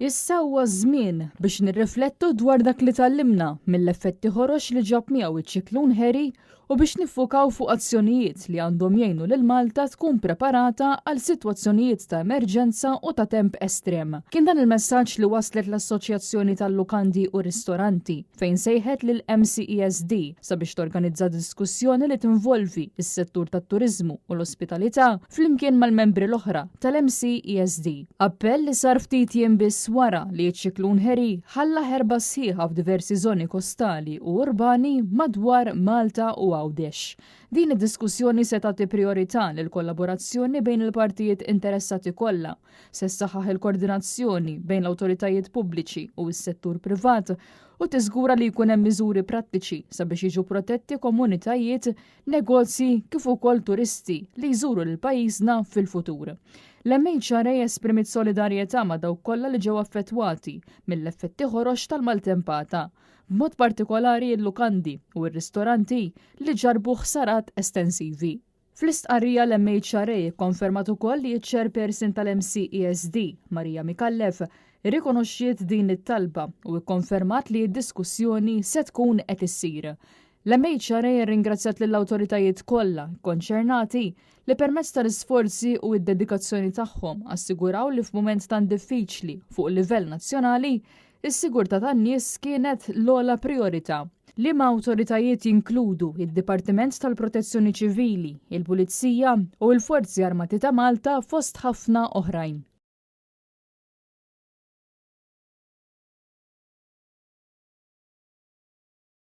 Issa huwa żmien biex nirriflettu dwar dak li tallimna mill-effetti ħorox li ġab miegħu iċ-ċiklun Harry u biex niffukaw fuq azzjonijiet li għandhom jgħinu lil Malta tkun preparata għal sitwazzjonijiet ta' emerġenza u ta' temp estrem. Kien dan il-messaġġ li waslet l-Assoċjazzjoni tal-Lukandi u Ristoranti fejn sejħet lil MCESD sabiex torganizza diskussjoni li tinvolvi is-settur tat-turiżmu u l-ospitalità flimkien mal-membri l-oħra tal-MCESD. Appell li sar ftit jiem biss wara li ċ-ċiklun Harry ħalla ħerba sħiħa f'diversi żoni kostali u urbani madwar Malta u Għawdex. Din id-diskussjoni se tagħti priorità lil kollaborazzjoni bejn il-partijiet interessati kollha, se ssaħħaħ il-koordinazzjoni bejn l-awtoritajiet pubbliċi u s-settur privat u tiżgura li jkun hemm miżuri prattiċi sabiex jiġu protetti komunitajiet, negozji kif ukoll turisti li jżuru lil pajjiżna fil-futur. L-MHRA esprimit solidarjetà ma' dawk kollha li ġew affettwati mill-effetti ħorox tal-maltempata, b'mod partikolari l-lukandi u r-ristoranti li ġarbu ħsarat estensivi. Fl-istqarrija l-MHRA konfermat ukoll li ċ-chairperson tal-MCESD, Marija Mikallef, irrikonoxxiet din it-talba u kkonfermat li d-diskussjoni se tkun qed issir. L-MHRA ringrazzjat lill-awtoritajiet kollha konċernati li permezz tal-isforzi u d-dedikazzjoni tagħhom assiguraw li f'mument tan diffiċli fuq livell nazzjonali is-sigurtà tan-nies kienet l-ogħla priorità. Liema awtoritajiet jinkludu id-Dipartiment tal-Protezzjoni Ċivili, il-Pulizija u l-Forzi Armati ta' Malta fost ħafna oħrajn.